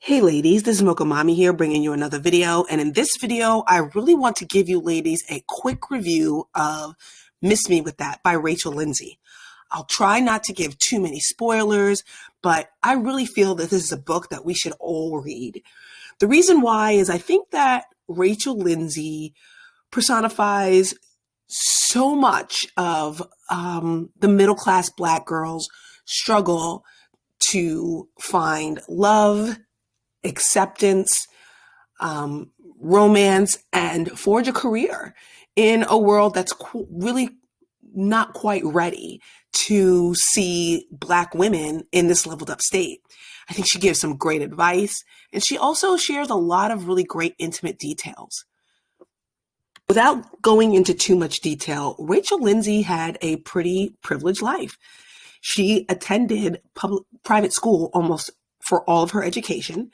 Hey ladies, this is Mocha Mommy here bringing you another video. And in this video, I really want to give you ladies a quick review of Miss Me With That by Rachel Lindsey. I'll try not to give too many spoilers, but I really feel that this is a book that we should all read. The reason why is I think that Rachel Lindsey personifies so much of the middle-class Black girl's struggle to find love, acceptance, romance, and forge a career in a world that's really not quite ready to see Black women in this leveled up state. I think she gives some great advice, and she also shares a lot of really great intimate details. Without going into too much detail, Rachel Lindsey had a pretty privileged life. She attended private school almost for all of her education.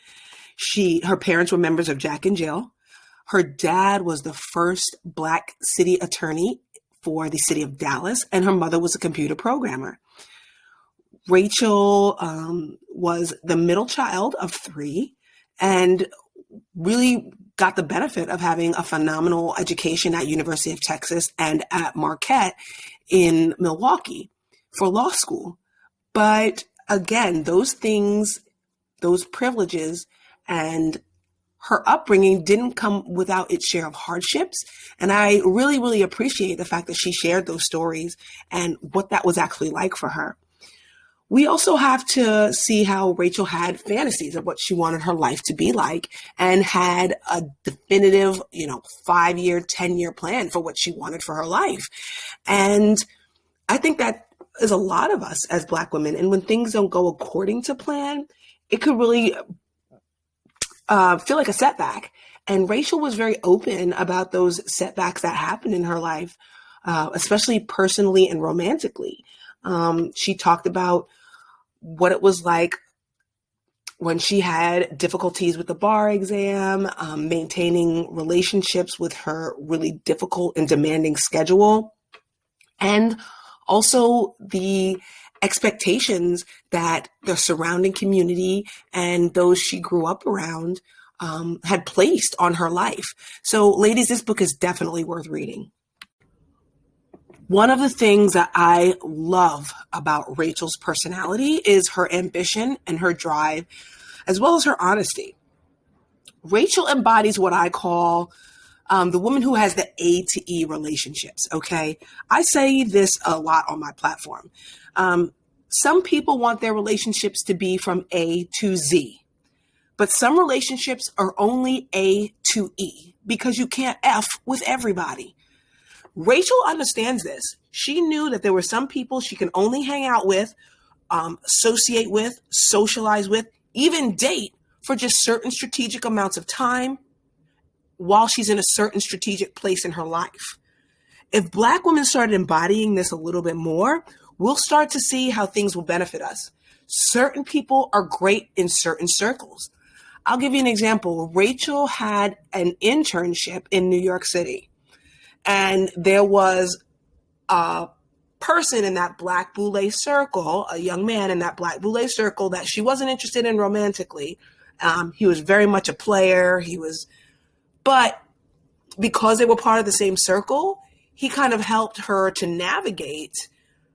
Her parents were members of Jack and Jill. Her dad was the first Black city attorney for the city of Dallas, and her mother was a computer programmer. Rachel was the middle child of three and really got the benefit of having a phenomenal education at University of Texas and at Marquette in Milwaukee for law school. But again, those things, those privileges, and her upbringing didn't come without its share of hardships. And I really, really appreciate the fact that she shared those stories and what that was actually like for her. We also have to see how Rachel had fantasies of what she wanted her life to be like and had a definitive, 5-year, 10-year plan for what she wanted for her life. And I think that is a lot of us as Black women. And when things don't go according to plan, it could really feel like a setback. And Rachel was very open about those setbacks that happened in her life, especially personally and romantically. She talked about what it was like when she had difficulties with the bar exam, maintaining relationships with her really difficult and demanding schedule, and also the expectations that the surrounding community and those she grew up around had placed on her life. So ladies, this book is definitely worth reading. One of the things that I love about Rachel's personality is her ambition and her drive, as well as her honesty. Rachel embodies what I call the woman who has the A to E relationships, okay? I say this a lot on my platform. Some people want their relationships to be from A to Z, but some relationships are only A to E because you can't F with everybody. Rachel understands this. She knew that there were some people she can only hang out with, associate with, socialize with, even date for just certain strategic amounts of time while she's in a certain strategic place in her life. If Black women started embodying this a little bit more, we'll start to see how things will benefit us. Certain people are great in certain circles. I'll give you an example. Rachel had an internship in New York City, and there was a person in that Black boule circle, a young man in that Black boule circle that she wasn't interested in romantically. He was very much a player. But because they were part of the same circle, he kind of helped her to navigate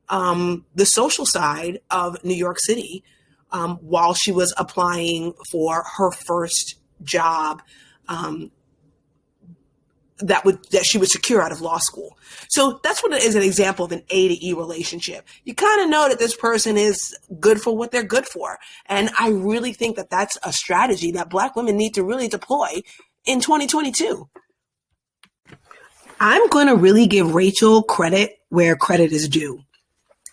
the social side of New York City while she was applying for her first job that she would secure out of law school. So that's what it is, an example of an A to E relationship. You kind of know that this person is good for what they're good for. And I really think that that's a strategy that Black women need to really deploy in 2022. I'm going to really give Rachel credit where credit is due.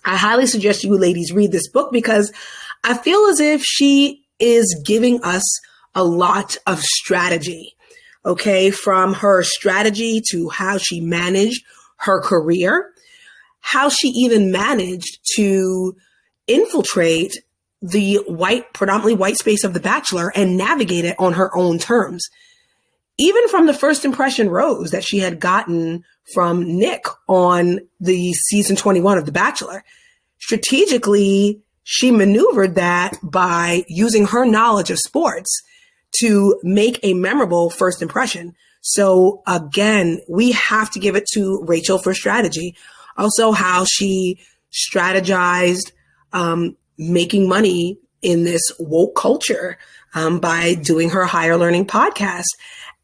I highly suggest you ladies read this book because I feel as if she is giving us a lot of strategy, okay? From her strategy to how she managed her career, how she even managed to infiltrate the predominantly white space of The Bachelor and navigate it on her own terms. Even from the first impression rose that she had gotten from Nick on the season 21 of The Bachelor, strategically, she maneuvered that by using her knowledge of sports to make a memorable first impression. So again, we have to give it to Rachel for strategy. Also, how she strategized making money in this woke culture by doing her higher learning podcast.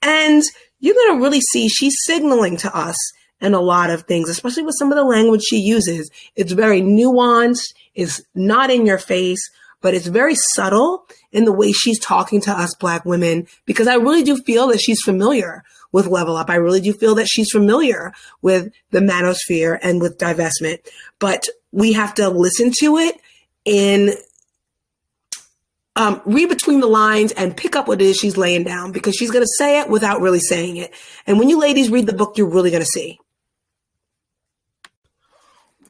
And you're going to really see she's signaling to us in a lot of things, especially with some of the language she uses. It's very nuanced. It's not in your face, but it's very subtle in the way she's talking to us Black women, because I really do feel that she's familiar with Level Up. I really do feel that she's familiar with the manosphere and with divestment, but we have to listen to it and read between the lines and pick up what it is she's laying down, because she's going to say it without really saying it. And when you ladies read the book, you're really going to see.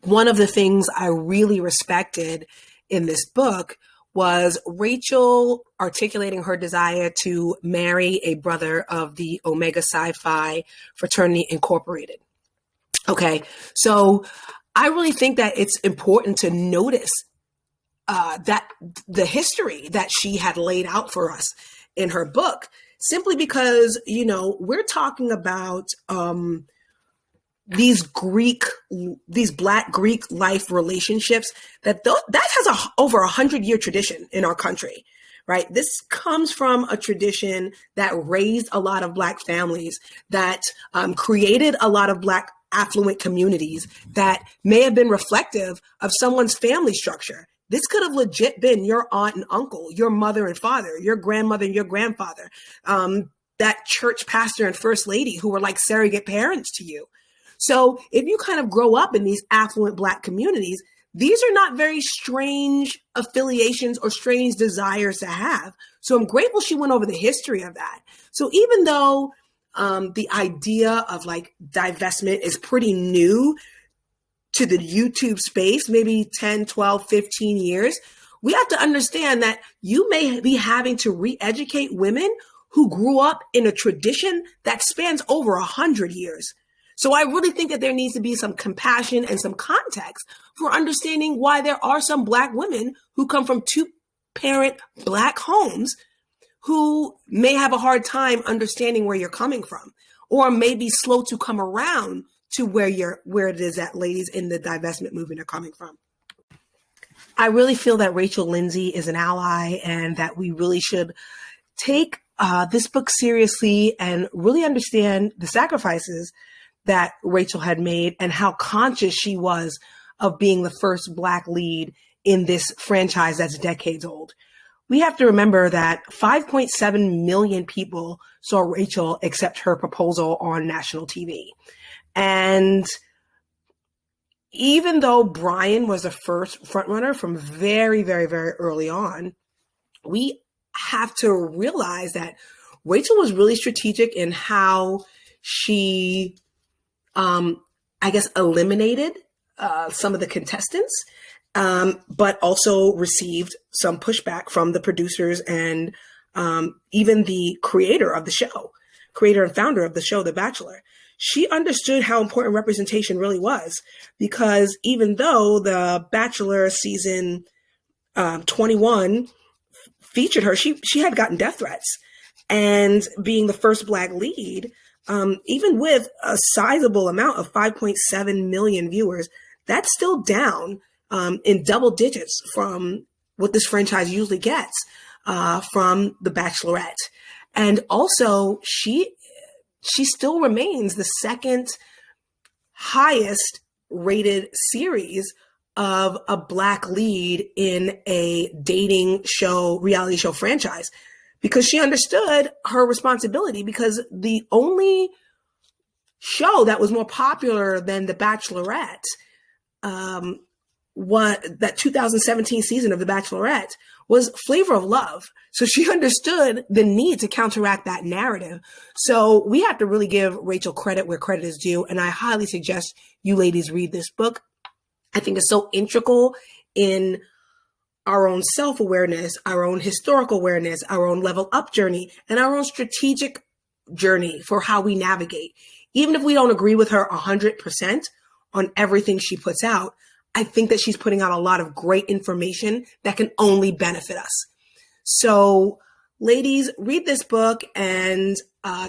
One of the things I really respected in this book was Rachel articulating her desire to marry a brother of the Omega Psi Phi Fraternity Incorporated. Okay, so I really think that it's important to notice that the history that she had laid out for us in her book, simply because, you know, we're talking about these Black Greek life relationships that has over 100-year tradition in our country, right? This comes from a tradition that raised a lot of Black families, that created a lot of Black affluent communities that may have been reflective of someone's family structure. This could have legit been your aunt and uncle, your mother and father, your grandmother and your grandfather, that church pastor and first lady who were like surrogate parents to you. So if you kind of grow up in these affluent Black communities, these are not very strange affiliations or strange desires to have. So I'm grateful she went over the history of that. So even though the idea of like divestment is pretty new to the YouTube space, maybe 10, 12, 15 years, we have to understand that you may be having to re-educate women who grew up in a tradition that spans over 100 years. So I really think that there needs to be some compassion and some context for understanding why there are some Black women who come from two-parent Black homes who may have a hard time understanding where you're coming from, or may be slow to come around to where it is that ladies in the divestment movement are coming from. I really feel that Rachel Lindsey is an ally, and that we really should take this book seriously and really understand the sacrifices that Rachel had made and how conscious she was of being the first Black lead in this franchise that's decades old. We have to remember that 5.7 million people saw Rachel accept her proposal on national TV. And even though Brian was the first frontrunner from very, very, very early on, we have to realize that Rachel was really strategic in how she eliminated some of the contestants, but also received some pushback from the producers and even the creator and founder of the show, The Bachelor. She understood how important representation really was, because even though The Bachelor season 21 featured her, she had gotten death threats. And being the first Black lead, even with a sizable amount of 5.7 million viewers, that's still down in double digits from what this franchise usually gets from The Bachelorette. And also, she still remains the second highest rated series of a Black lead in a dating show, reality show franchise, because she understood her responsibility, because the only show that was more popular than The Bachelorette, that 2017 season of The Bachelorette, was Flavor of Love. So she understood the need to counteract that narrative. So we have to really give Rachel credit where credit is due. And I highly suggest you ladies read this book. I think it's so integral in our own self-awareness, our own historical awareness, our own level up journey, and our own strategic journey for how we navigate. Even if we don't agree with her 100% on everything she puts out, I think that she's putting out a lot of great information that can only benefit us. So ladies, read this book and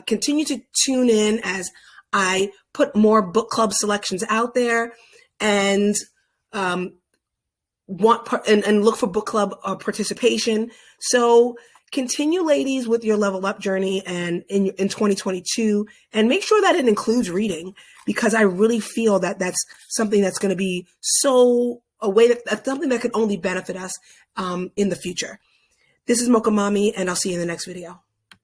continue to tune in as I put more book club selections out there, and look for book club participation. So continue, ladies, with your level up journey and in 2022, and make sure that it includes reading, because I really feel that that's something that's going to be that's something that can only benefit us in the future. This is Mocha Mommy, and I'll see you in the next video.